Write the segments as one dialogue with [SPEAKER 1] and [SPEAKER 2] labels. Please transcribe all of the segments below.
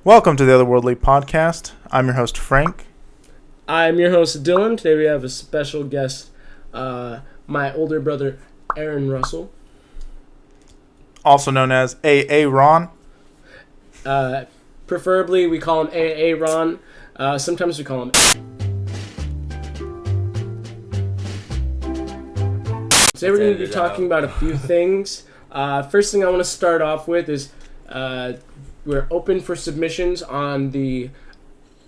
[SPEAKER 1] Welcome to the Otherworldly Podcast. I'm your host, Frank.
[SPEAKER 2] I'm your host, Dylan. Today we have a special guest, my older brother, Aaron Russell.
[SPEAKER 1] Also known as AA Ron.
[SPEAKER 2] Preferably, we call him AA Ron. Sometimes we call him... Today we're going to be talking about a few things. First thing I want to start off with is we're open for submissions on the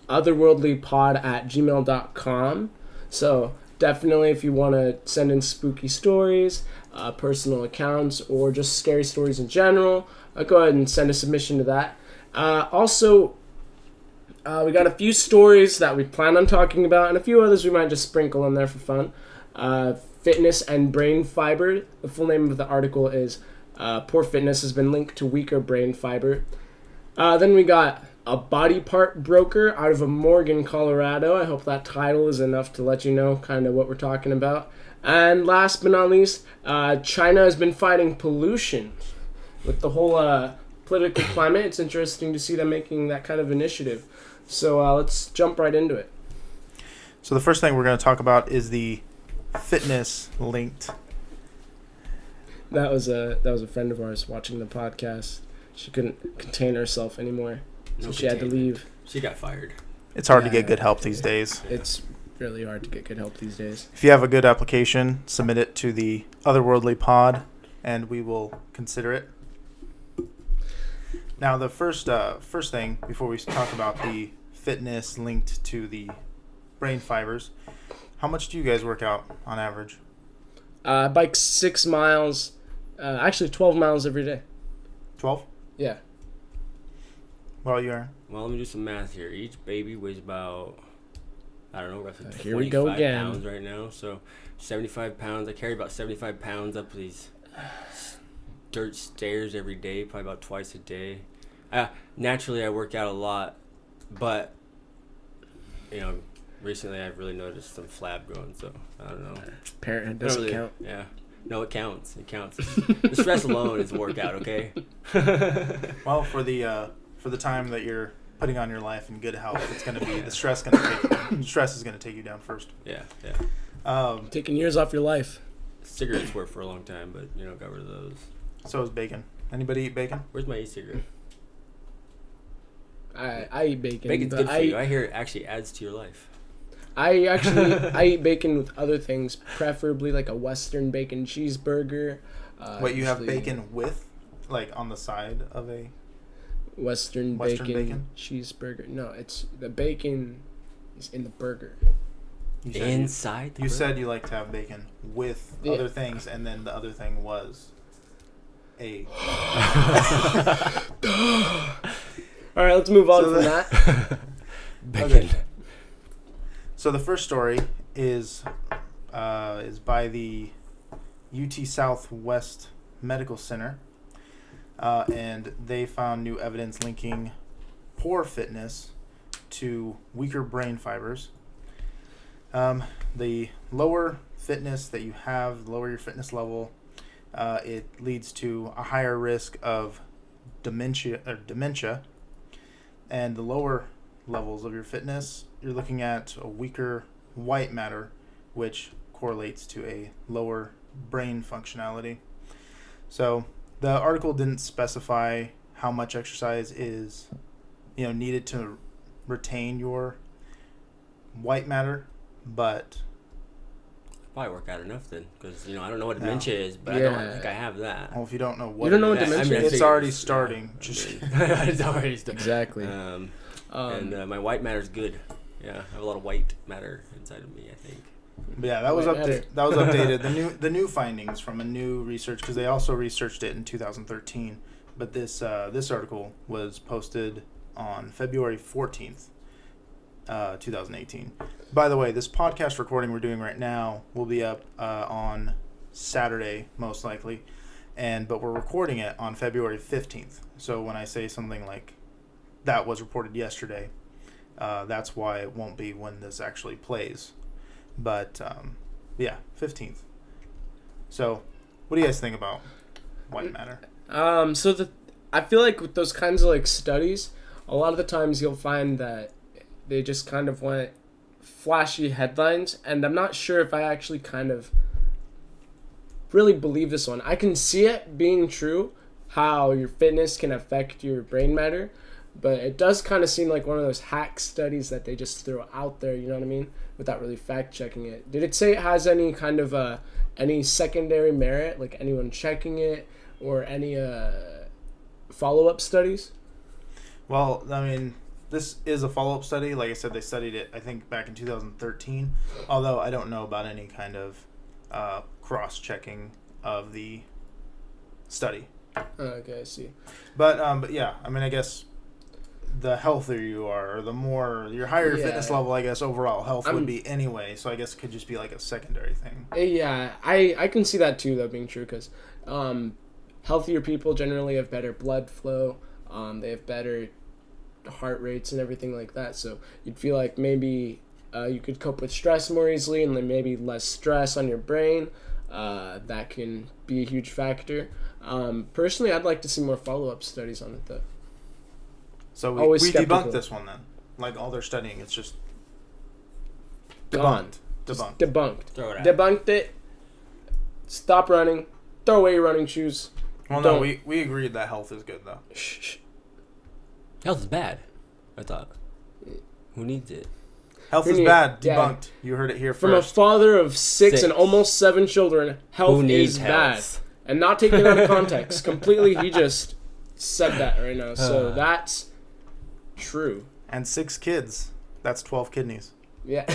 [SPEAKER 2] otherworldlypod at gmail.com. So definitely if you want to send in spooky stories, personal accounts, or just scary stories in general, go ahead and send a submission to that. Also, we got a few stories that we plan on talking about, and a few others we might just sprinkle in there for fun. Fitness and brain fiber. The full name of the article is Poor Fitness has been linked to weaker brain fiber. Then we got a body part broker out of Morgan, Colorado. I hope that title is enough to let you know kind of what we're talking about. And last but not least, China has been fighting pollution. With the whole political climate, it's interesting to see them making that kind of initiative. So let's jump right into it.
[SPEAKER 1] So the first thing we're going to talk about is the fitness linked.
[SPEAKER 2] That was a friend of ours watching the podcast. She couldn't contain herself anymore, so she had to leave.
[SPEAKER 3] She got fired.
[SPEAKER 1] It's hard to get good help these days.
[SPEAKER 2] It's really hard to get good help these days.
[SPEAKER 1] If you have a good application, submit it to the Otherworldly Pod, and we will consider it. Now, the first thing, before we talk about the fitness linked to the brain fibers, how much do you guys work out on average?
[SPEAKER 2] I bike 6 miles, actually 12 miles every day.
[SPEAKER 1] 12?
[SPEAKER 2] Yeah.
[SPEAKER 1] What about you, Aaron?
[SPEAKER 3] Well, let me do some math here. Each baby weighs about, I don't know, roughly
[SPEAKER 2] here we go
[SPEAKER 3] 25
[SPEAKER 2] again.
[SPEAKER 3] pounds right now. So 75 pounds. I carry about 75 pounds up these dirt stairs every day, probably about twice a day. Naturally, I work out a lot, but, recently I've really noticed some flab growing, so I don't know.
[SPEAKER 2] Parenthood doesn't count.
[SPEAKER 3] Yeah. No, it counts. It counts. The stress alone is workout, okay?
[SPEAKER 1] Well, for the time that you're putting on your life in good health, it's going to be the stress is going to take you down first.
[SPEAKER 3] Yeah.
[SPEAKER 2] Taking years off your life.
[SPEAKER 3] Cigarettes were for a long time, but got rid of those.
[SPEAKER 1] So is bacon. Anybody eat bacon?
[SPEAKER 3] Where's my e-cigarette?
[SPEAKER 2] I eat bacon.
[SPEAKER 3] Bacon's good for you. I hear it actually adds to your life.
[SPEAKER 2] I eat bacon with other things, preferably like a Western bacon cheeseburger.
[SPEAKER 1] Wait, you have bacon with, like, on the side of a
[SPEAKER 2] Western bacon cheeseburger? No, it's the bacon is in the burger.
[SPEAKER 3] Inside the burger?
[SPEAKER 1] You said you like to have bacon with other things, and then the other thing was a...
[SPEAKER 2] All right, let's move on from that.
[SPEAKER 3] Bacon.
[SPEAKER 1] Okay. So the first story is by the UT Southwest Medical Center, and they found new evidence linking poor fitness to weaker brain fibers. The lower fitness that you have, the lower your fitness level, it leads to a higher risk of dementia, and the lower levels of your fitness, you're looking at a weaker white matter, which correlates to a lower brain functionality. So the article didn't specify how much exercise is needed to retain your white matter, but
[SPEAKER 3] probably work out enough then, because I don't know what dementia is, but I don't think I have that.
[SPEAKER 1] Well, if you don't know what
[SPEAKER 2] dementia is,
[SPEAKER 1] it's already starting.
[SPEAKER 3] It's already starting.
[SPEAKER 2] Exactly.
[SPEAKER 3] And my white matter's good. Yeah, I have a lot of white matter inside of me, I think.
[SPEAKER 1] But yeah, that was updated. The new findings from a new research, because they also researched it in 2013. But this article was posted on February 14th, 2018. By the way, this podcast recording we're doing right now will be up on Saturday, most likely, but we're recording it on February 15th. So when I say something like that was reported yesterday, that's why it won't be when this actually plays. But 15th. So what do you guys think about white matter?
[SPEAKER 2] I feel like with those kinds of like studies, a lot of the times you'll find that they just kind of want flashy headlines, and I'm not sure if I actually kind of really believe this one. I can see it being true, how your fitness can affect your brain matter, but it does kind of seem like one of those hack studies that they just throw out there, you know what I mean, without really fact checking it. Did it say it has any kind of any secondary merit, like anyone checking it, or any follow-up studies?
[SPEAKER 1] Well, I mean, this is a follow-up study. Like I said, they studied it, I think, back in 2013, although I don't know about any kind of cross-checking of the study.
[SPEAKER 2] Okay, I see.
[SPEAKER 1] But yeah, I mean, I guess the healthier you are, or the more your higher your fitness level, I guess overall health would be anyway. So I guess it could just be like a secondary thing.
[SPEAKER 2] Yeah, I can see that too, though, being true, because healthier people generally have better blood flow. They have better heart rates and everything like that. So you'd feel like maybe you could cope with stress more easily, and then maybe less stress on your brain. That can be a huge factor. Personally, I'd like to see more follow-up studies on it, though.
[SPEAKER 1] So we debunked this one then. Like all their studying, it's just
[SPEAKER 2] gone. Debunked.
[SPEAKER 3] Throw it out.
[SPEAKER 2] Debunked it. Stop running. Throw away your running shoes.
[SPEAKER 1] Well, no, we agreed that health is good though.
[SPEAKER 2] Shh.
[SPEAKER 3] Health is bad, I thought. Who needs it?
[SPEAKER 1] Health is bad. Debunked. You heard it here
[SPEAKER 2] From
[SPEAKER 1] first.
[SPEAKER 2] a father of six and almost 7 children, health is bad. And not taking it out of context. Completely, he just said that right now. So that's true.
[SPEAKER 1] And 6 kids. That's 12 kidneys.
[SPEAKER 2] Yeah.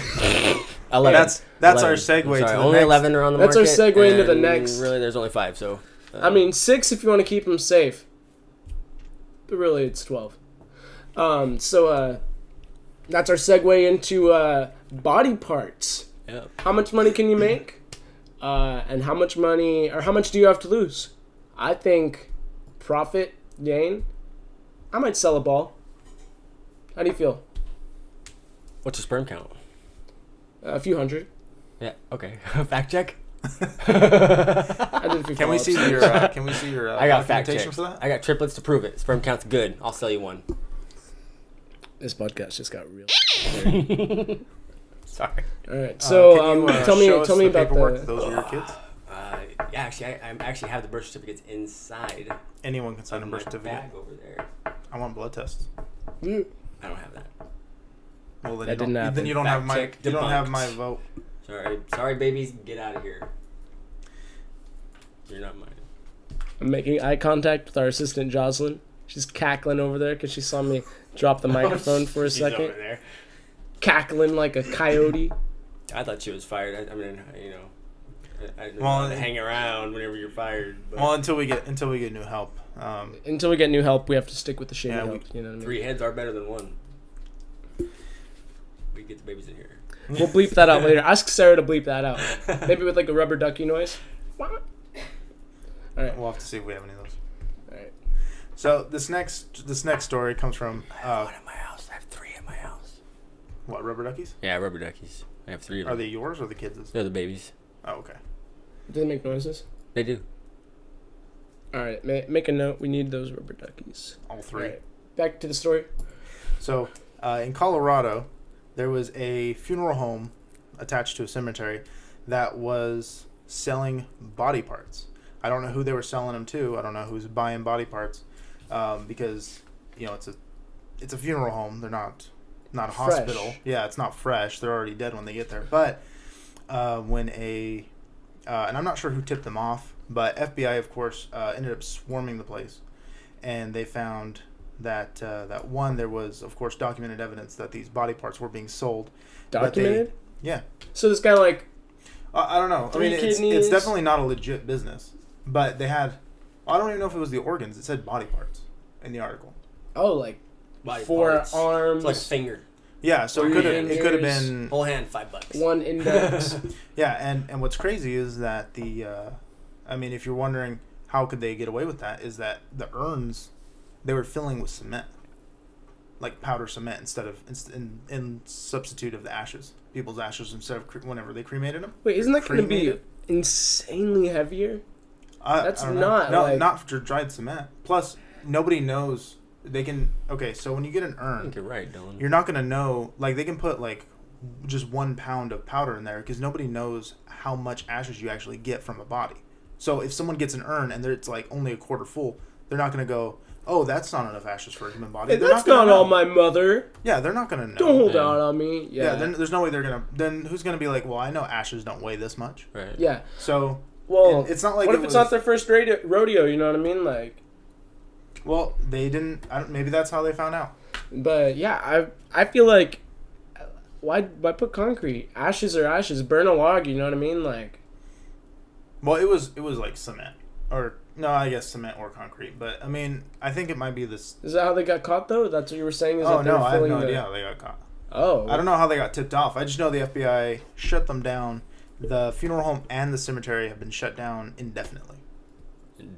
[SPEAKER 3] 11.
[SPEAKER 1] That's
[SPEAKER 3] 11.
[SPEAKER 1] our segue to the
[SPEAKER 3] only
[SPEAKER 1] next.
[SPEAKER 3] 11 are on the
[SPEAKER 2] That's
[SPEAKER 3] market.
[SPEAKER 2] our segue into the next.
[SPEAKER 3] Really, there's only 5, so...
[SPEAKER 2] I mean, 6 if you want to keep them safe. But really, it's 12. So that's our segue into body parts.
[SPEAKER 3] Yep.
[SPEAKER 2] How much money can you make? And how much do you have to lose? I think profit, gain, I might sell a ball. How do you feel?
[SPEAKER 3] What's a sperm count?
[SPEAKER 2] A few hundred.
[SPEAKER 3] Yeah, okay. Fact check?
[SPEAKER 2] I did a few
[SPEAKER 1] Can we see
[SPEAKER 2] follow-ups.
[SPEAKER 1] your
[SPEAKER 3] I got fact
[SPEAKER 1] documentation
[SPEAKER 3] checks.
[SPEAKER 1] for that?
[SPEAKER 3] I got triplets to prove it. Sperm count's good. I'll sell you one.
[SPEAKER 2] This podcast just got real.
[SPEAKER 3] Sorry.
[SPEAKER 2] All right, so
[SPEAKER 1] can you,
[SPEAKER 2] tell
[SPEAKER 1] show
[SPEAKER 2] me
[SPEAKER 1] us the
[SPEAKER 2] about
[SPEAKER 1] paperwork
[SPEAKER 2] the.
[SPEAKER 1] that those are your kids.
[SPEAKER 3] Yeah, actually, I actually have the birth certificates inside.
[SPEAKER 1] Anyone can sign a
[SPEAKER 3] of
[SPEAKER 1] birth
[SPEAKER 3] my
[SPEAKER 1] certificate.
[SPEAKER 3] bag over there.
[SPEAKER 1] I want blood tests.
[SPEAKER 3] I don't have that.
[SPEAKER 1] Well, then
[SPEAKER 2] That didn't happen.
[SPEAKER 1] then you don't
[SPEAKER 3] Fact
[SPEAKER 1] have my
[SPEAKER 3] check
[SPEAKER 1] you don't have
[SPEAKER 3] debunked.
[SPEAKER 1] my vote.
[SPEAKER 3] Sorry, babies, get out of here. You're not mine.
[SPEAKER 2] I'm making eye contact with our assistant Jocelyn. She's cackling over there because she saw me drop the microphone for a
[SPEAKER 3] She's
[SPEAKER 2] second.
[SPEAKER 3] over there.
[SPEAKER 2] Cackling like a coyote.
[SPEAKER 3] I thought she was fired. I mean, you know, I didn't
[SPEAKER 1] Well,
[SPEAKER 3] want to hang around whenever you're fired. But
[SPEAKER 1] Well, until we get new help.
[SPEAKER 2] Until we get new help, we have to stick with the shitty
[SPEAKER 1] Yeah,
[SPEAKER 2] help. You know what I mean?
[SPEAKER 3] 3 heads are better than 1. We get the babies in here.
[SPEAKER 2] We'll bleep that out later. Ask Sarah to bleep that out. Maybe with like a rubber ducky noise. All right.
[SPEAKER 1] We'll have to see if we have any of those.
[SPEAKER 2] All right.
[SPEAKER 1] So this next story comes from
[SPEAKER 3] I have 1 at my house. I have 3 at my house.
[SPEAKER 1] what, rubber duckies?
[SPEAKER 3] Yeah, rubber duckies. I have 3 of them.
[SPEAKER 1] Are they yours or the kids'?
[SPEAKER 3] They're the babies.
[SPEAKER 1] Oh, okay.
[SPEAKER 2] Do they make noises?
[SPEAKER 3] They do.
[SPEAKER 2] All right. Make a note. We need those rubber duckies.
[SPEAKER 1] All 3.
[SPEAKER 2] All right. Back to the story.
[SPEAKER 1] So, in Colorado, there was a funeral home attached to a cemetery that was selling body parts. I don't know who they were selling them to. I don't know who's buying body parts, because it's a funeral home. They're not a hospital.
[SPEAKER 2] Fresh.
[SPEAKER 1] Yeah, it's not fresh. They're already dead when they get there. But when and I'm not sure who tipped them off, but FBI, of course, ended up swarming the place, and they found that there was, of course, documented evidence that these body parts were being sold.
[SPEAKER 2] Documented?
[SPEAKER 1] Yeah.
[SPEAKER 2] So this guy like.
[SPEAKER 1] I don't know. I
[SPEAKER 2] 3
[SPEAKER 1] mean,
[SPEAKER 2] kidneys.
[SPEAKER 1] it's definitely not a legit business, but they had. I don't even know if it was the organs. It said body parts in the article.
[SPEAKER 2] Oh, like
[SPEAKER 3] Body
[SPEAKER 2] 4
[SPEAKER 3] parts.
[SPEAKER 2] arms.
[SPEAKER 3] It's like a finger.
[SPEAKER 1] Yeah, so it
[SPEAKER 2] 3
[SPEAKER 1] could have
[SPEAKER 2] fingers.
[SPEAKER 1] been.
[SPEAKER 3] Whole hand, $5.
[SPEAKER 2] 1 index.
[SPEAKER 1] Yeah, and what's crazy is that I mean, if you're wondering how could they get away with that, is that the urns they were filling with cement, like powder cement instead of in substitute of the ashes, people's ashes instead of whenever they cremated them.
[SPEAKER 2] Wait, isn't that going to be
[SPEAKER 1] Cremated?
[SPEAKER 2] insanely heavier? That's
[SPEAKER 1] I don't know.
[SPEAKER 2] not,
[SPEAKER 1] no,
[SPEAKER 2] like-
[SPEAKER 1] not for dried cement. Plus, nobody knows they can. Okay, so when you get an
[SPEAKER 3] I
[SPEAKER 1] urn,
[SPEAKER 3] think you're right, Dylan.
[SPEAKER 1] you're not gonna know. Like they can put like just 1 pound of powder in there because nobody knows how much ashes you actually get from a body. So if someone gets an urn and it's like only a quarter full, they're not gonna go, "Oh, that's not enough ashes for a human body."
[SPEAKER 2] Hey,
[SPEAKER 1] They're
[SPEAKER 2] that's
[SPEAKER 1] not
[SPEAKER 2] not all my mother.
[SPEAKER 1] Yeah, they're not gonna know.
[SPEAKER 2] Don't hold out on me. Yeah.
[SPEAKER 1] Then there's no way they're gonna. Then who's gonna be like, "Well, I know ashes don't weigh this much."
[SPEAKER 3] Right.
[SPEAKER 2] Yeah.
[SPEAKER 1] So
[SPEAKER 2] Well,
[SPEAKER 1] it's not like
[SPEAKER 2] what if it's not their first rodeo? You know what I mean? Like.
[SPEAKER 1] Well, they didn't. Maybe that's how they found out.
[SPEAKER 2] But yeah, I feel like why put concrete? Ashes are ashes. Burn a log. You know what I mean? Like.
[SPEAKER 1] Well, it was like cement, or no, I guess cement or concrete. But I mean, I think it might be this.
[SPEAKER 2] Is that how they got caught though? That's what you were saying. Is
[SPEAKER 1] Oh
[SPEAKER 2] that they
[SPEAKER 1] no,
[SPEAKER 2] were
[SPEAKER 1] I have
[SPEAKER 2] filling
[SPEAKER 1] no
[SPEAKER 2] the...
[SPEAKER 1] idea how they got caught.
[SPEAKER 2] Oh.
[SPEAKER 1] I don't know how they got tipped off. I just know the FBI shut them down. The funeral home and the cemetery have been shut down indefinitely.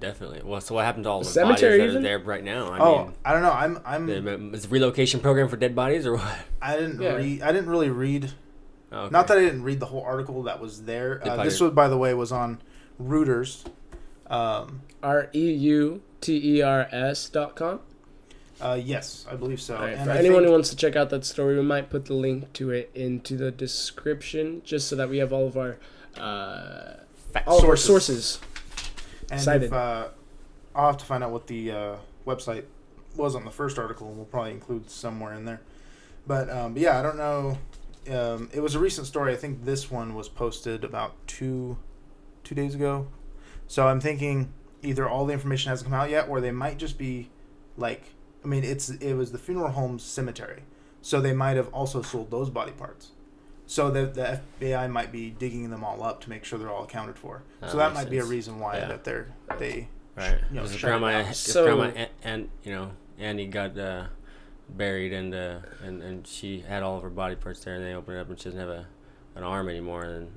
[SPEAKER 3] Definitely. Well, so what happened to all the
[SPEAKER 2] Cemetery
[SPEAKER 3] bodies that
[SPEAKER 2] even?
[SPEAKER 3] are there right now? I mean,
[SPEAKER 1] I don't know. I'm.
[SPEAKER 3] is it a relocation program for dead bodies or what?
[SPEAKER 1] I didn't really read.
[SPEAKER 3] Okay.
[SPEAKER 1] Not that I didn't read the whole article that was there. This was, by the way, was on Reuters.
[SPEAKER 2] REUTERS.com.
[SPEAKER 1] Yes, I believe so.
[SPEAKER 2] Right,
[SPEAKER 1] and
[SPEAKER 2] for anyone who wants to check out that story, we might put the link to it into the description, just so that we have all of our sources.
[SPEAKER 1] And
[SPEAKER 2] cited.
[SPEAKER 1] if, I'll have to find out what the website was on the first article, and we'll probably include somewhere in there. But yeah, I don't know. It was a recent story. I think this one was posted about two days ago. So I'm thinking either all the information hasn't come out yet, or they might just be like, I mean, it was the funeral home's cemetery, so they might have also sold those body parts. So the FBI might be digging them all up to make sure they're all accounted for. So that might be a reason why that they
[SPEAKER 3] right.
[SPEAKER 1] Grandma
[SPEAKER 3] and Annie got buried and she had all of her body parts there, and they opened it up and she doesn't have an arm anymore, and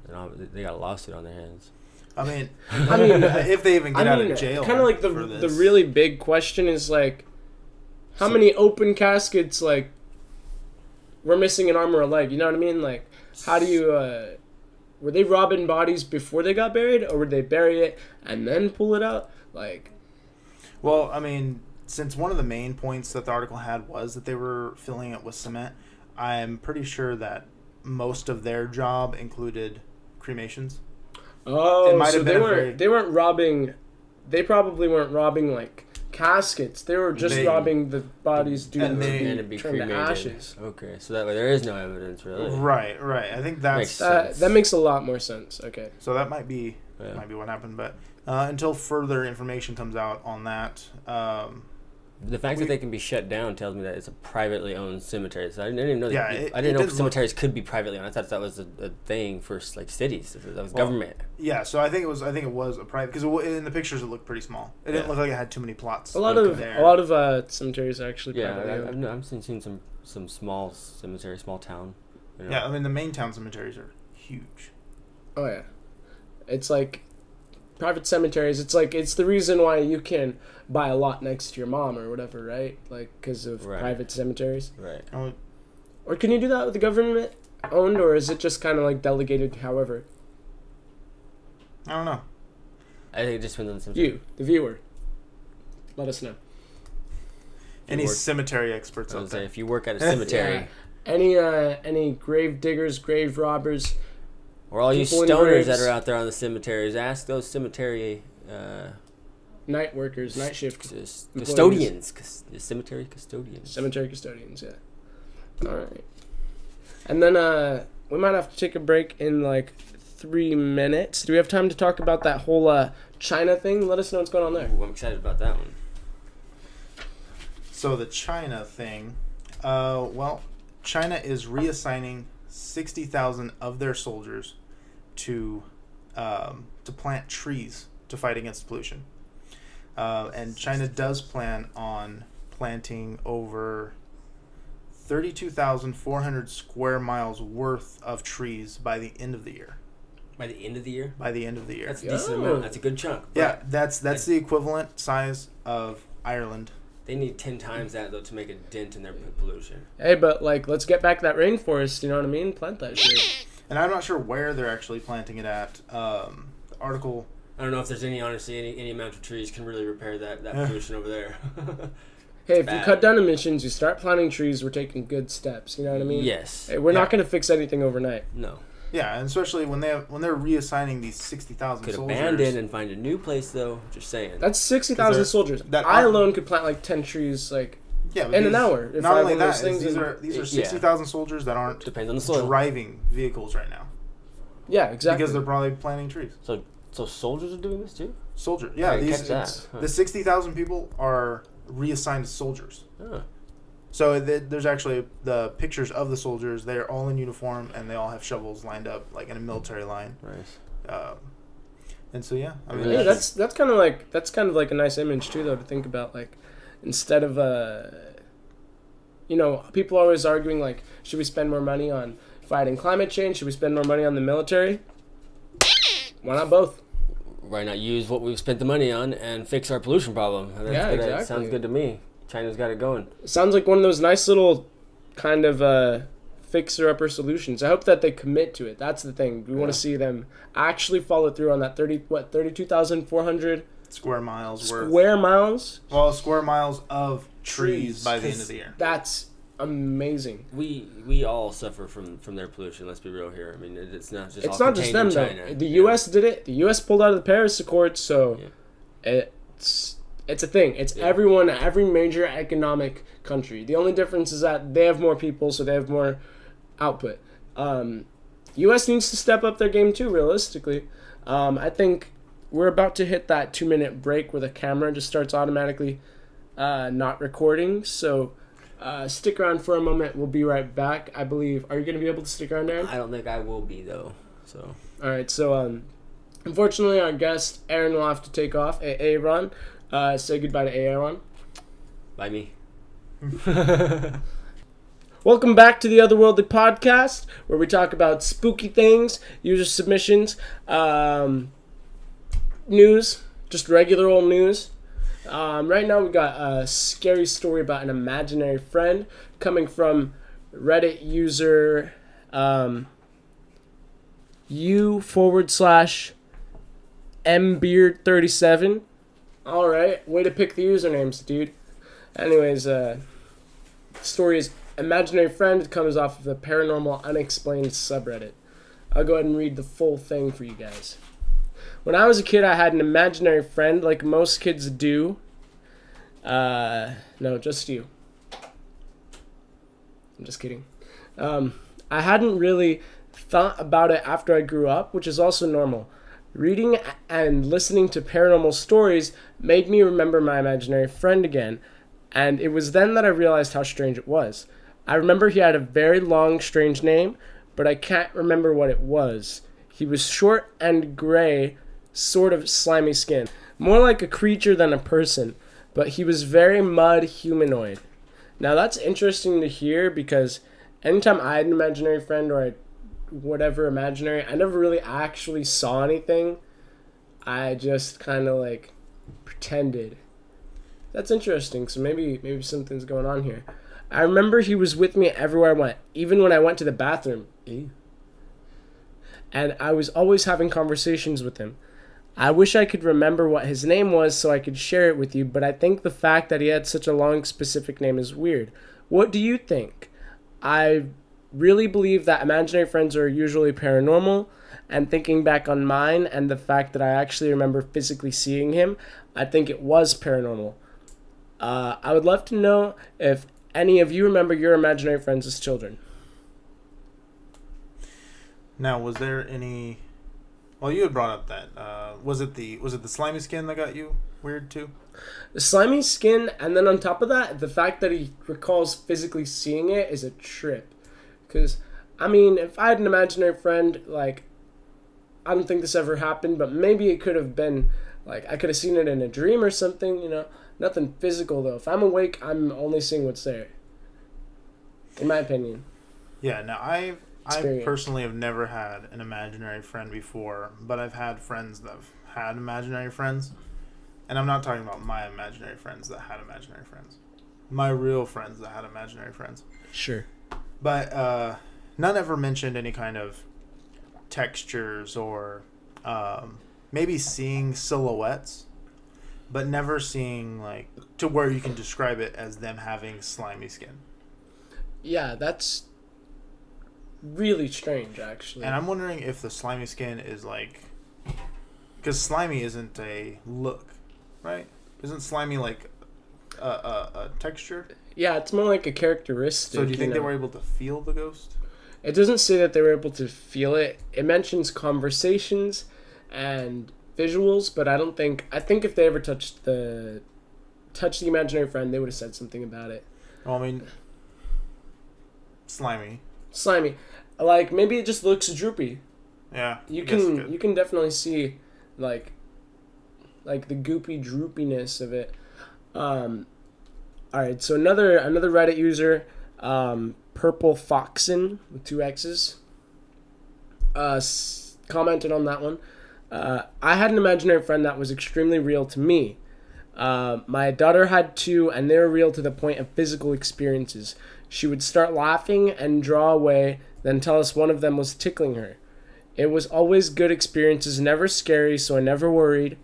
[SPEAKER 3] they got a lawsuit on their hands.
[SPEAKER 1] I mean, if they even get out of jail,
[SPEAKER 2] kind of like the really big question is like, how many open caskets like we're missing an arm or a leg? You know what I mean? Like, how do you? Were they robbing bodies before they got buried, or would they bury it and then pull it out? Like,
[SPEAKER 1] well, I mean, since one of the main points that the article had was that they were filling it with cement, I'm pretty sure that most of their job included cremations.
[SPEAKER 2] Oh, so they weren't robbing. They probably weren't robbing like caskets. They were just robbing the bodies due to be turned to ashes.
[SPEAKER 3] Okay, so that way there is no evidence really.
[SPEAKER 1] Right. I think
[SPEAKER 2] that makes a lot more sense. Okay.
[SPEAKER 1] So that might be what happened, but until further information comes out on that.
[SPEAKER 3] The fact that they can be shut down tells me that it's a privately owned cemetery. So I didn't even know.
[SPEAKER 1] Yeah,
[SPEAKER 3] I didn't know cemeteries could be privately owned. I thought that was a thing for like cities. That was government.
[SPEAKER 1] Yeah, so I think it was a private, because in the pictures it looked pretty small. It didn't look like it had too many plots.
[SPEAKER 2] A lot of cemeteries are actually privately owned.
[SPEAKER 3] I've seen some small cemetery, small town. You know.
[SPEAKER 1] Yeah, I mean the main town cemeteries are huge.
[SPEAKER 2] Oh yeah, it's like private cemeteries. It's the reason why you can buy a lot next to your mom or whatever, right? Like, because of private cemeteries.
[SPEAKER 3] Right.
[SPEAKER 2] Or can you do that with the government owned, or is it just kind of like delegated however?
[SPEAKER 1] I don't know.
[SPEAKER 3] I think it just depends on the cemetery.
[SPEAKER 2] You, the viewer, let us know.
[SPEAKER 1] Any cemetery experts out there?
[SPEAKER 3] If you work at a cemetery.
[SPEAKER 2] Any grave diggers, grave robbers,
[SPEAKER 3] or all you stoners that are out there on the cemeteries, ask those cemetery
[SPEAKER 2] night workers, night shift
[SPEAKER 3] custodians, cemetery custodians.
[SPEAKER 2] Cemetery custodians, yeah. All right. And then we might have to take a break in like 3 minutes. Do we have time to talk about that whole China thing? Let us know what's going on there.
[SPEAKER 3] Ooh, I'm excited about that one.
[SPEAKER 1] So the China thing, well, China is reassigning 60,000 of their soldiers to plant trees to fight against pollution. And China does plan on planting over 32,400 square miles worth of trees by the end of the year.
[SPEAKER 3] By the end of the year?
[SPEAKER 1] By the end of the year.
[SPEAKER 3] That's a decent amount. That's a good chunk.
[SPEAKER 1] Yeah, that's the equivalent size of Ireland.
[SPEAKER 3] They need 10 times that, though, to make a dent in their pollution.
[SPEAKER 2] Hey, but, like, let's get back that rainforest, you know what I mean? Plant that shit.
[SPEAKER 1] And I'm not sure where they're actually planting it at. The article...
[SPEAKER 3] I don't know if there's any amount of trees can really repair that pollution over there.
[SPEAKER 2] hey, if you cut down emissions, you start planting trees, we're taking good steps. You know what I mean?
[SPEAKER 3] Yes.
[SPEAKER 2] Hey, we're not going to fix anything overnight.
[SPEAKER 3] No.
[SPEAKER 1] Yeah, and especially when they're reassigning these 60,000
[SPEAKER 3] Could
[SPEAKER 1] soldiers.
[SPEAKER 3] abandon and find a new place, though. Just saying.
[SPEAKER 2] That's 60,000 soldiers. I alone could plant like 10 trees, like in an hour.
[SPEAKER 1] Not only that, these are 60,000 soldiers that aren't
[SPEAKER 3] depends on the soil.
[SPEAKER 1] Driving vehicles right now.
[SPEAKER 2] Yeah, exactly.
[SPEAKER 1] Because they're probably planting trees.
[SPEAKER 3] So soldiers are doing this too?
[SPEAKER 1] Soldiers, yeah. The 60,000 people are reassigned soldiers.
[SPEAKER 3] Huh.
[SPEAKER 1] So there's actually the pictures of the soldiers. They're all in uniform and they all have shovels lined up like in a military line.
[SPEAKER 3] Nice.
[SPEAKER 1] And so yeah, I mean
[SPEAKER 2] that's kind of like a nice image too, though, to think about. Like, instead of people are always arguing like, should we spend more money on fighting climate change? Should we spend more money on the military? Why not both?
[SPEAKER 3] Why not use what we've spent the money on and fix our pollution problem?
[SPEAKER 2] Exactly.
[SPEAKER 3] Sounds good to me. China's got it going.
[SPEAKER 2] It sounds like one of those nice little kind of fixer-upper solutions. I hope that they commit to it. That's the thing. We want to see them actually follow through on that 32,400
[SPEAKER 1] square miles worth.
[SPEAKER 2] Square miles?
[SPEAKER 1] Well, square miles of trees by the end of the year.
[SPEAKER 2] That's amazing.
[SPEAKER 3] We all suffer from their pollution. Let's be real here. I mean, it's not just.
[SPEAKER 2] It's not just them though. The U.S. did it. The U.S. pulled out of the Paris Accord, so it's a thing. It's everyone, every major economic country. The only difference is that they have more people, so they have more output. U.S. needs to step up their game too. Realistically, I think we're about to hit that 2-minute break where the camera just starts automatically not recording. So. Stick around for a moment. We'll be right back, I believe. Are you going to be able to stick around, Aaron?
[SPEAKER 3] I don't think I will be, though. So.
[SPEAKER 2] All right. So, unfortunately, our guest, Aaron, will have to take off. Aaron, say goodbye to Aaron.
[SPEAKER 3] Bye, me.
[SPEAKER 2] Welcome back to the Otherworldly Podcast, where we talk about spooky things, user submissions, news, just regular old news. Right now we got a scary story about an imaginary friend coming from Reddit user u/mbeard37. All right, way to pick the usernames, dude. Anyways, the story is imaginary friend. It comes off of the paranormal unexplained subreddit. I'll go ahead and read the full thing for you guys. When I was a kid, I had an imaginary friend like most kids do. No, just you. I'm just kidding. I hadn't really thought about it after I grew up, which is also normal. Reading and listening to paranormal stories made me remember my imaginary friend again, and it was then that I realized how strange it was. I remember he had a very long, strange name, but I can't remember what it was. He was short and gray, sort of slimy skin. More like a creature than a person, but he was very mud humanoid. Now that's interesting to hear because anytime I had an imaginary friend or whatever imaginary, I never really actually saw anything. I just kind of like pretended. That's interesting. So maybe something's going on here. I remember he was with me everywhere I went, even when I went to the bathroom. And I was always having conversations with him. I wish I could remember what his name was so I could share it with you, but I think the fact that he had such a long specific name is weird. What do you think? I really believe that imaginary friends are usually paranormal, and thinking back on mine and the fact that I actually remember physically seeing him, I think it was paranormal. I would love to know if any of you remember your imaginary friends as children.
[SPEAKER 1] Now, was there any... Well, you had brought up that. Was it the slimy skin that got you weird too?
[SPEAKER 2] The slimy skin, and then on top of that, the fact that he recalls physically seeing it is a trip. Because, I mean, if I had an imaginary friend, like, I don't think this ever happened, but maybe it could have been, like, I could have seen it in a dream or something, you know. Nothing physical, though. If I'm awake, I'm only seeing what's there. In my opinion.
[SPEAKER 1] Yeah, now I personally have never had an imaginary friend before, but I've had friends that have had imaginary friends. And I'm not talking about my imaginary friends that had imaginary friends. My real friends that had imaginary friends.
[SPEAKER 2] Sure.
[SPEAKER 1] But none ever mentioned any kind of textures or maybe seeing silhouettes. but never seeing like to where you can describe it as them having slimy skin.
[SPEAKER 2] Yeah, that's really strange, actually.
[SPEAKER 1] And I'm wondering if the slimy skin is like, because slimy isn't a look, right? Isn't slimy like a texture?
[SPEAKER 2] Yeah, it's more like a characteristic.
[SPEAKER 1] So do you think they were able to feel the ghost?
[SPEAKER 2] It doesn't say that they were able to feel it. It mentions conversations and visuals, but I think if they ever touched the imaginary friend, they would have said something about it.
[SPEAKER 1] Well, I mean, slimy.
[SPEAKER 2] Like maybe it just looks droopy.
[SPEAKER 1] Yeah.
[SPEAKER 2] You can definitely see like the goopy droopiness of it. All right, so another Reddit user, Purple Foxen with 2 X's, commented on that one. I had an imaginary friend that was extremely real to me. My daughter had 2, and they were real to the point of physical experiences. She would start laughing and draw away, then tell us one of them was tickling her. It was always good experiences, never scary, so I never worried.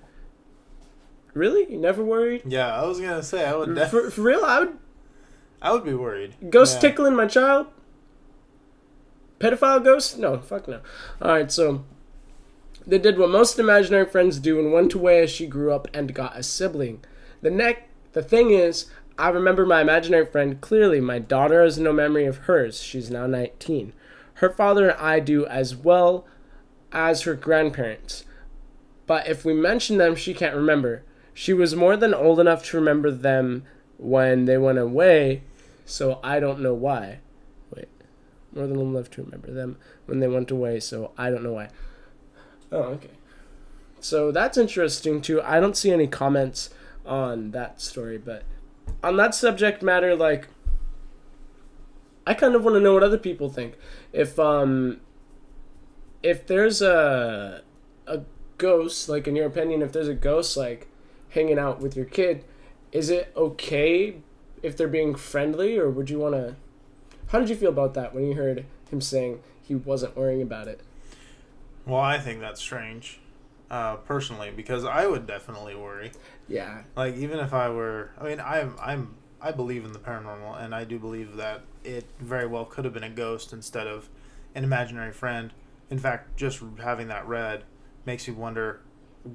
[SPEAKER 2] Really? You never worried?
[SPEAKER 1] Yeah, I was gonna say I would.
[SPEAKER 2] For real,
[SPEAKER 1] I would be worried.
[SPEAKER 2] Ghost tickling my child? Pedophile ghost? No, fuck no. Alright, so they did what most imaginary friends do and went away as she grew up and got a sibling. The thing is, I remember my imaginary friend clearly. My daughter has no memory of hers. She's now 19. Her father and I do, as well as her grandparents. But if we mention them, she can't remember. She was more than old enough to remember them when they went away, so I don't know why. Wait. More than old enough to remember them when they went away, so I don't know why. Oh, okay. So that's interesting, too. I don't see any comments on that story, but on that subject matter, like, I kind of want to know what other people think. If there's a ghost, like, in your opinion, if there's a ghost, like, hanging out with your kid, is it okay if they're being friendly, or would you want to... How did you feel about that when you heard him saying he wasn't worrying about it?
[SPEAKER 1] Well, I think that's strange, personally, because I would definitely worry.
[SPEAKER 2] Yeah.
[SPEAKER 1] Like, even if I were... I mean, I believe in the paranormal, and I do believe that it very well could have been a ghost instead of an imaginary friend. In fact, just having that read makes you wonder,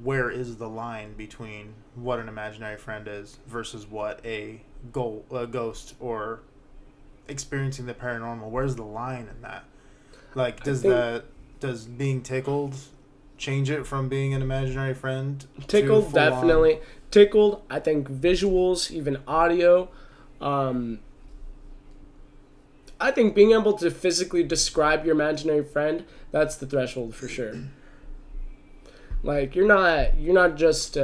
[SPEAKER 1] where is the line between what an imaginary friend is versus what a ghost or experiencing the paranormal? Where's the line in that? Like, does being tickled change it from being an imaginary friend?
[SPEAKER 2] Tickled, definitely. Tickled, I think visuals, even audio. I think being able to physically describe your imaginary friend, that's the threshold for sure. Like, you're not just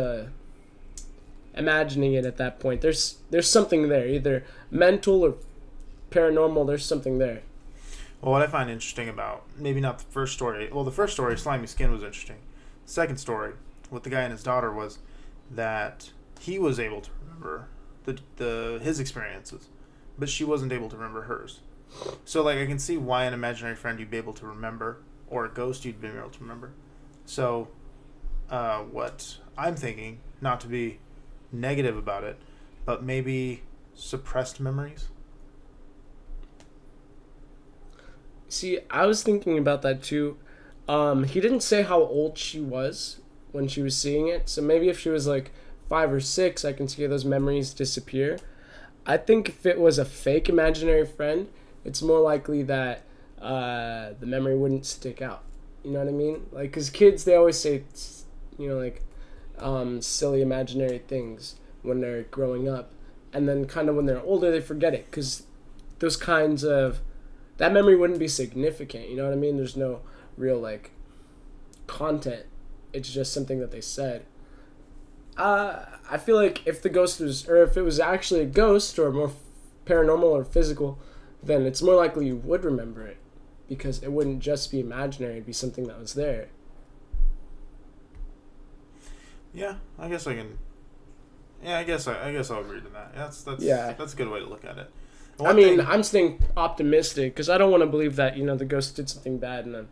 [SPEAKER 2] imagining it at that point. There's something there, either mental or paranormal. There's something there.
[SPEAKER 1] Well, what I find interesting about, maybe not the first story, well, the first story, Slimy Skin, was interesting. The second story, with the guy and his daughter, was that he was able to remember his experiences, but she wasn't able to remember hers. So, like, I can see why an imaginary friend you'd be able to remember, or a ghost you'd be able to remember. So, what I'm thinking, not to be negative about it, but maybe suppressed memories.
[SPEAKER 2] See, I was thinking about that too. He didn't say how old she was when she was seeing it, so maybe if she was like 5 or 6, I can see those memories disappear. I think if it was a fake imaginary friend, it's more likely that the memory wouldn't stick out. You know what I mean? Like, because kids, they always say, you know, like, silly imaginary things when they're growing up. And then kind of when they're older, they forget it, because those kinds of... that memory wouldn't be significant, you know what I mean? There's no real, like, content. It's just something that they said. I feel like if the ghost was... or if it was actually a ghost or more paranormal or physical, then it's more likely you would remember it. Because it wouldn't just be imaginary, it'd be something that was there.
[SPEAKER 1] Yeah, I guess I can... yeah, I guess I'll agree to that. That's a good way to look at it.
[SPEAKER 2] I'm staying optimistic because I don't want to believe that, you know, the ghost did something bad and then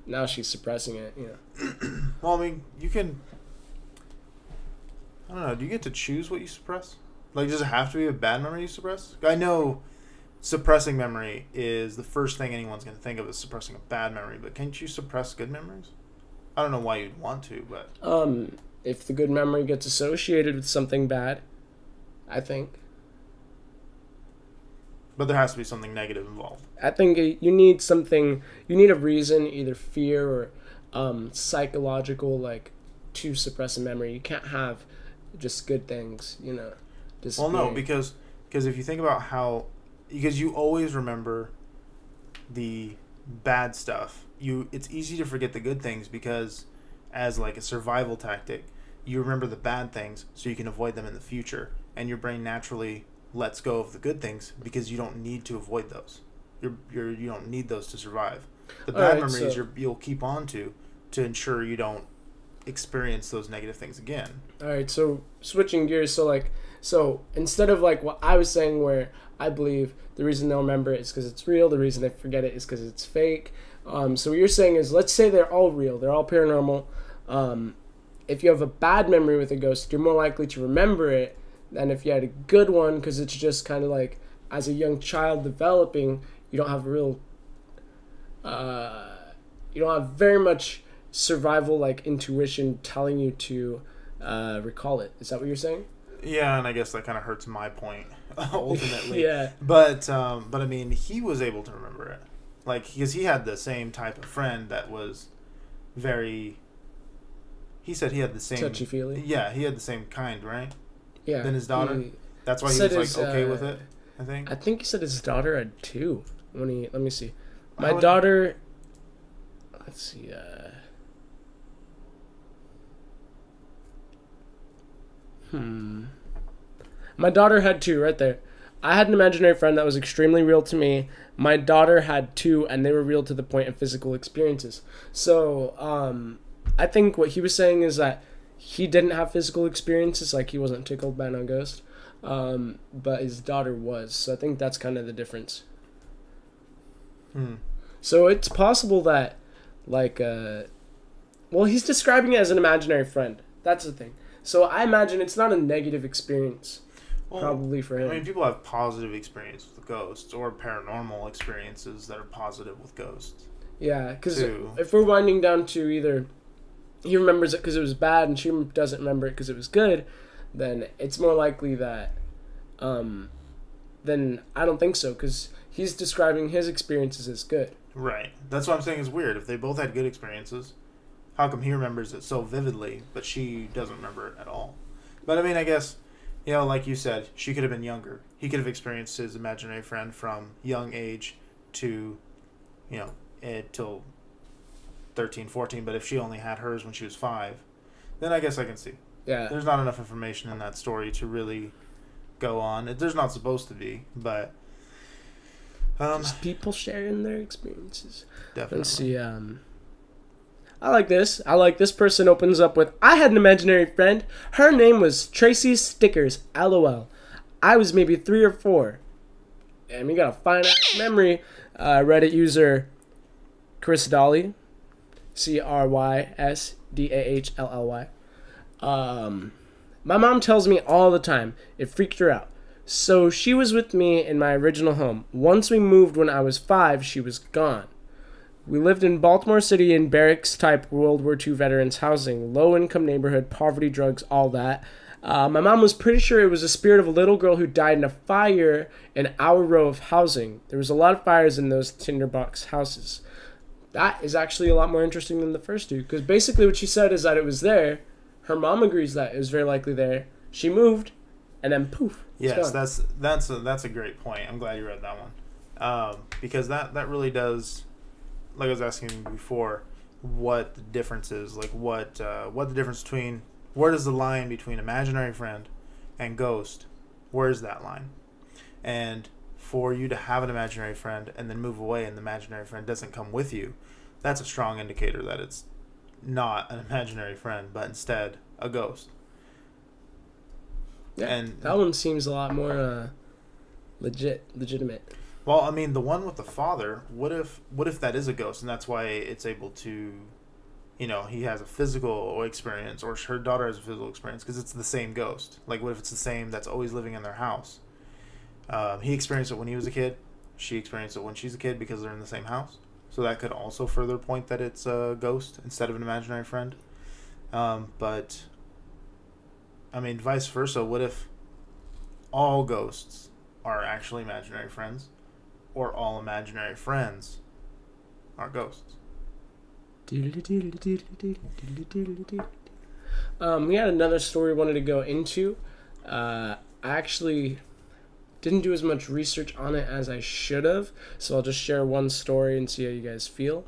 [SPEAKER 2] now she's suppressing it, you know.
[SPEAKER 1] Well, I mean, you can... I don't know. Do you get to choose what you suppress? Like, does it have to be a bad memory you suppress? I know suppressing memory is the first thing anyone's going to think of is suppressing a bad memory, but can't you suppress good memories? I don't know why you'd want to, but...
[SPEAKER 2] If the good memory gets associated with something bad, I think.
[SPEAKER 1] But there has to be something negative involved.
[SPEAKER 2] I think you need something, you need a reason, either fear or psychological, like, to suppress a memory. You can't have just good things, you know.
[SPEAKER 1] Well, no, because if you think about how... Because you always remember the bad stuff. It's easy to forget the good things because as, like, a survival tactic, you remember the bad things so you can avoid them in the future. And your brain naturally lets go of the good things because you don't need to avoid those. You don't need those to survive. The bad memories you'll keep on to ensure you don't experience those negative things again.
[SPEAKER 2] All right, so switching gears, so instead of like what I was saying where I believe the reason they'll remember it is because it's real, the reason they forget it is because it's fake. So what you're saying is, let's say they're all real, they're all paranormal. If you have a bad memory with a ghost, you're more likely to remember it than if you had a good one, because it's just kind of like, as a young child developing, you don't have a real, you don't have very much survival like intuition telling you to recall it. Is that what you're saying?
[SPEAKER 1] Yeah, and I guess that kind of hurts my point ultimately.
[SPEAKER 2] Yeah.
[SPEAKER 1] But I mean, he was able to remember it, like, because he had the same type of friend that was very. He said he had the same
[SPEAKER 2] touchy-feely.
[SPEAKER 1] Yeah, he had the same kind, right?
[SPEAKER 2] Yeah.
[SPEAKER 1] Than his daughter. That's why he was like okay with it. I think
[SPEAKER 2] he said his daughter had two. Let me see. My daughter. Let's see. My daughter had two right there. I had an imaginary friend that was extremely real to me. My daughter had two, and they were real to the point of physical experiences. So, I think what he was saying is that he didn't have physical experiences, like he wasn't tickled by no ghost, but his daughter was. So I think that's kind of the difference. So it's possible that, like, well, he's describing it as an imaginary friend. That's the thing. So I imagine it's not a negative experience, probably for him.
[SPEAKER 1] I mean, people have positive experiences with ghosts or paranormal experiences that are positive with ghosts.
[SPEAKER 2] Yeah, because if we're winding down to either he remembers it because it was bad and she doesn't remember it because it was good, then it's more likely that, then I don't think so, because he's describing his experiences as good. Right.
[SPEAKER 1] That's what I'm saying is weird. If they both had good experiences, how come he remembers it so vividly, but she doesn't remember it at all? But I mean, I guess, you know, like you said, she could have been younger. He could have experienced his imaginary friend from young age to, you know, till 13, 14. But if she only had hers when she was 5, then I guess I can see.
[SPEAKER 2] Yeah.
[SPEAKER 1] There's not enough information in that story to really go on. There's not supposed to be, but...
[SPEAKER 2] just people sharing their experiences.
[SPEAKER 1] Definitely.
[SPEAKER 2] Let's see, I like this. This person opens up with, I had an imaginary friend. Her name was Tracy Stickers, LOL. I was maybe 3 or 4. And we got a fine-ass memory. Reddit user Chris Dolly. CRYSDAHLLY. My mom tells me all the time. It freaked her out. So she was with me in my original home. Once we moved when I was 5, she was gone. We lived in Baltimore City in barracks-type World War II veterans housing, low-income neighborhood, poverty, drugs, all that. My mom was pretty sure it was the spirit of a little girl who died in a fire in our row of housing. There was a lot of fires in those tinderbox houses. That is actually a lot more interesting than the first two, because basically what she said is that it was there. Her mom agrees that it was very likely there. She moved, and then poof.
[SPEAKER 1] Yes, that's a great point. I'm glad you read that one, because that really does. Like I was asking before, what the difference is, like what the difference between, where does the line between imaginary friend and ghost, where's that line? And for you to have an imaginary friend and then move away and the imaginary friend doesn't come with you, that's a strong indicator that it's not an imaginary friend, but instead a ghost.
[SPEAKER 2] Yeah, and that one seems a lot more legitimate.
[SPEAKER 1] Well, I mean, the one with the father, what if that is a ghost and that's why it's able to he has a physical experience, or her daughter has a physical experience, because it's the same ghost. Like, what if it's the same that's always living in their house? He experienced it when he was a kid. She experienced it when she's a kid because they're in the same house. So that could also further point that it's a ghost instead of an imaginary friend. But, I mean, vice versa. What if all ghosts are actually imaginary friends, or all imaginary friends are ghosts?
[SPEAKER 2] We had another story we wanted to go into. I actually didn't do as much research on it as I should have, so I'll just share one story and see how you guys feel.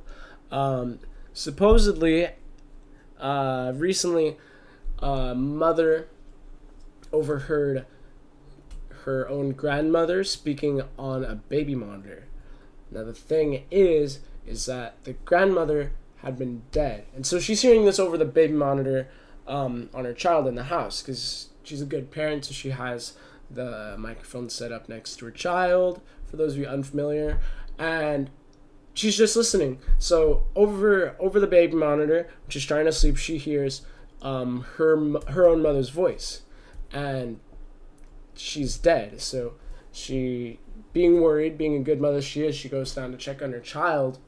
[SPEAKER 2] Supposedly, recently, a mother overheard her own grandmother speaking on a baby monitor. Now the thing is that the grandmother had been dead, and so she's hearing this over the baby monitor on her child in the house, because she's a good parent, so she has the microphone set up next to her child, for those of you unfamiliar, and she's just listening. So over the baby monitor, when she's trying to sleep, she hears her own mother's voice, and she's dead. So she, being worried, being a good mother she is, she goes down to check on her child,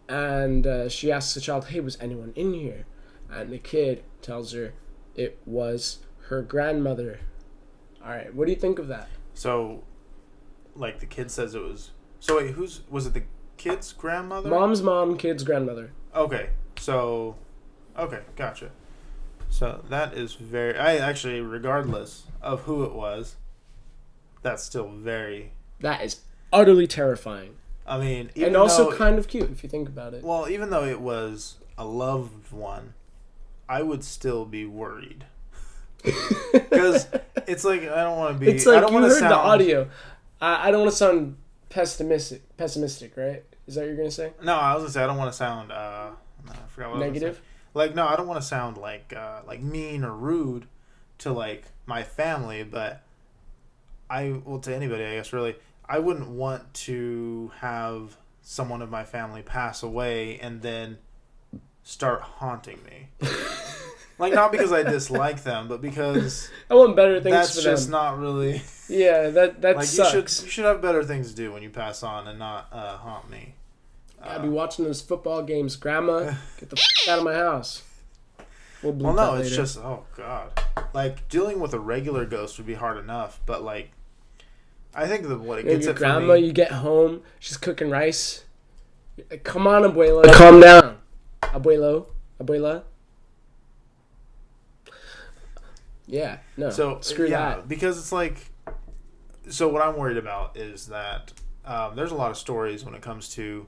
[SPEAKER 2] and she asks the child, "Hey, was anyone in here?" And the kid tells her it was her grandmother. All right, what do you think of that?
[SPEAKER 1] So, like, the kid says it was... So, wait, was it the kid's grandmother?
[SPEAKER 2] Mom's mom, kid's grandmother.
[SPEAKER 1] Okay, so... Okay, gotcha. So, that is very... I actually, regardless of who it was, that's still very...
[SPEAKER 2] That is utterly terrifying.
[SPEAKER 1] I mean...
[SPEAKER 2] And also kind of cute, if you think about it.
[SPEAKER 1] Well, even though it was a loved one, I would still be worried. Because it's like, I don't want to be...
[SPEAKER 2] It's like,
[SPEAKER 1] I don't
[SPEAKER 2] you
[SPEAKER 1] want to
[SPEAKER 2] heard
[SPEAKER 1] sound...
[SPEAKER 2] the audio. I don't want to sound pessimistic, right? Is that what you're going to say?
[SPEAKER 1] No, I was going to say, I don't want to sound... I forgot what
[SPEAKER 2] negative?
[SPEAKER 1] I was say. Like, no, I don't want to sound like mean or rude to, like, my family, but to anybody, I guess, really, I wouldn't want to have someone of my family pass away and then start haunting me. Like, not because I dislike them, but because
[SPEAKER 2] I want better things
[SPEAKER 1] that's
[SPEAKER 2] for them.
[SPEAKER 1] just not really...
[SPEAKER 2] Yeah, that
[SPEAKER 1] like,
[SPEAKER 2] sucks.
[SPEAKER 1] You should have better things to do when you pass on and not haunt me.
[SPEAKER 2] I'll be watching those football games. Grandma, get the out of my house.
[SPEAKER 1] Well, no, it's just, oh, God. Like, dealing with a regular ghost would be hard enough, but, like, I think that what it gets
[SPEAKER 2] your
[SPEAKER 1] it
[SPEAKER 2] grandma,
[SPEAKER 1] for me...
[SPEAKER 2] you get home, she's cooking rice. Come on, abuela. Calm down. Abuela. Yeah, no.
[SPEAKER 1] So,
[SPEAKER 2] screw that.
[SPEAKER 1] Because it's like... So what I'm worried about is that there's a lot of stories when it comes to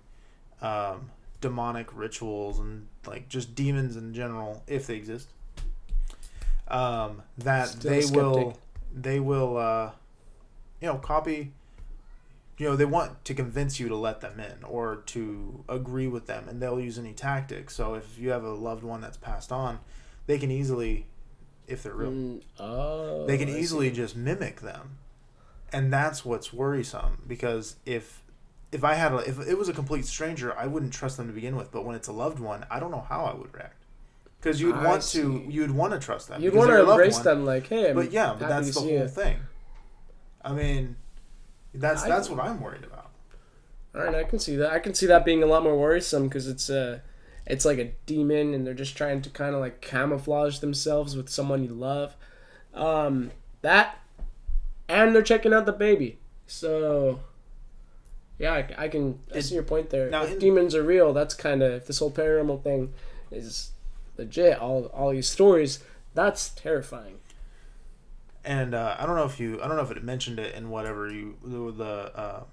[SPEAKER 1] demonic rituals and, like, just demons in general, if they exist, that
[SPEAKER 2] Still
[SPEAKER 1] they will copy... they want to convince you to let them in or to agree with them, and they'll use any tactic. So if you have a loved one that's passed on, they can easily, if they're real, they can easily just mimic them. And that's what's worrisome, because if it was a complete stranger, I wouldn't trust them to begin with. But when it's a loved one, I don't know how I would react. Because you'd want to trust them.
[SPEAKER 2] You'd want to embrace them, like, hey,
[SPEAKER 1] but that's the whole thing. I mean, that's what I'm worried about.
[SPEAKER 2] All right, I can see that. I can see that being a lot more worrisome, because it's like a demon, and they're just trying to kind of like camouflage themselves with someone you love. That, and they're checking out the baby. So, yeah, I see your point there. Now, if demons are real, that's kind of, if this whole paranormal thing is legit, all these stories, that's terrifying.
[SPEAKER 1] And I don't know if it mentioned it in whatever the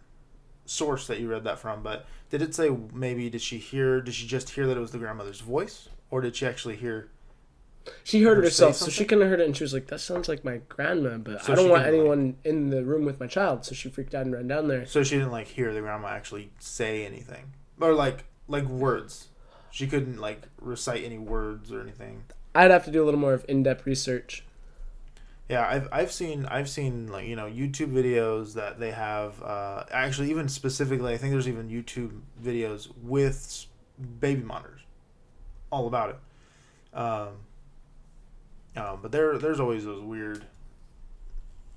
[SPEAKER 1] source that you read that from, but did it say did she just hear that it was the grandmother's voice, or did she actually hear?
[SPEAKER 2] She heard it herself, so she kind of heard it, and she was like, "That sounds like my grandma, but so I don't want anyone in the room with my child." So she freaked out and ran down there.
[SPEAKER 1] So she didn't hear the grandma actually say anything, or like words. She couldn't recite any words or anything.
[SPEAKER 2] I'd have to do a little more of in-depth research.
[SPEAKER 1] Yeah, I've seen YouTube videos that they have actually, even specifically, I think there's even YouTube videos with baby monitors, all about it. But there's always those weird.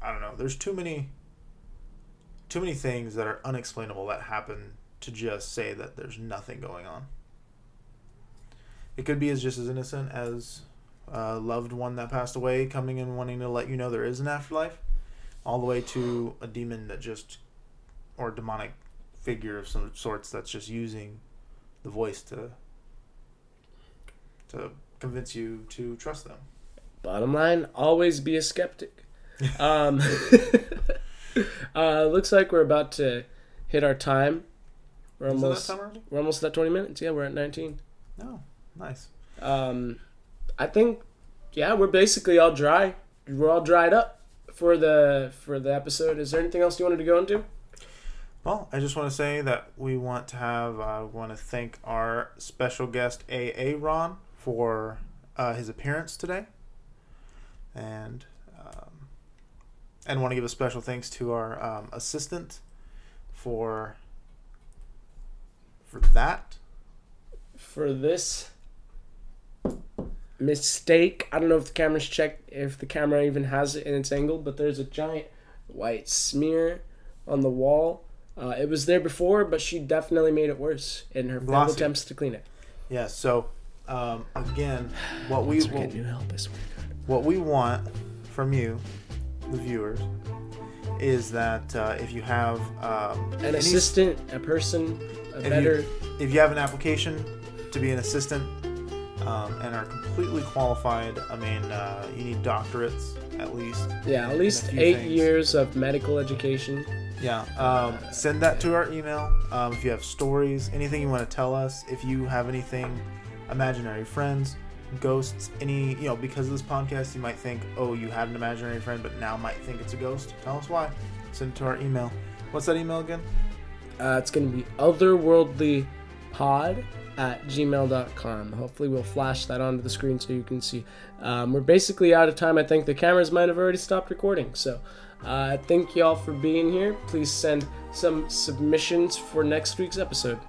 [SPEAKER 1] I don't know. There's too many things that are unexplainable that happen to just say that there's nothing going on. It could be just as innocent as a loved one that passed away coming and wanting to let you know there is an afterlife, all the way to a demon that just, or a demonic figure of some sorts that's just using the voice to convince you to trust them.
[SPEAKER 2] Bottom line, always be a skeptic. Looks like we're about to hit our time. We're almost at 20 minutes. Yeah, we're at 19.
[SPEAKER 1] Oh, nice.
[SPEAKER 2] I think, yeah, we're basically all dry. We're all dried up for the episode. Is there anything else you wanted to go into?
[SPEAKER 1] Well, I just want to say that we want to thank our special guest, A.A. Ron, for his appearance today. And want to give a special thanks to our assistant for that.
[SPEAKER 2] For this mistake. I don't know if the camera's checked, if the camera even has it in its angle, but there's a giant white smear on the wall. It was there before, but she definitely made it worse in her failed attempts to clean it.
[SPEAKER 1] Yeah, so again, what we want from you, the viewers, is that if you have
[SPEAKER 2] an assistant, a person,
[SPEAKER 1] if you have an application to be an assistant and are completely qualified, I mean, you need doctorates at least.
[SPEAKER 2] Yeah, at least 8 years of medical education.
[SPEAKER 1] Yeah, send that to our email. If you have stories, anything you want to tell us, if you have anything, imaginary friends, ghosts, because of this podcast, you might think, oh, you had an imaginary friend, but now might think it's a ghost. Tell us why. Send it to our email. What's that email again?
[SPEAKER 2] It's going to be otherworldlypod@gmail.com. Hopefully we'll flash that onto the screen so you can see. We're basically out of time. I think the cameras might have already stopped recording. So thank you all for being here. Please send some submissions for next week's episode.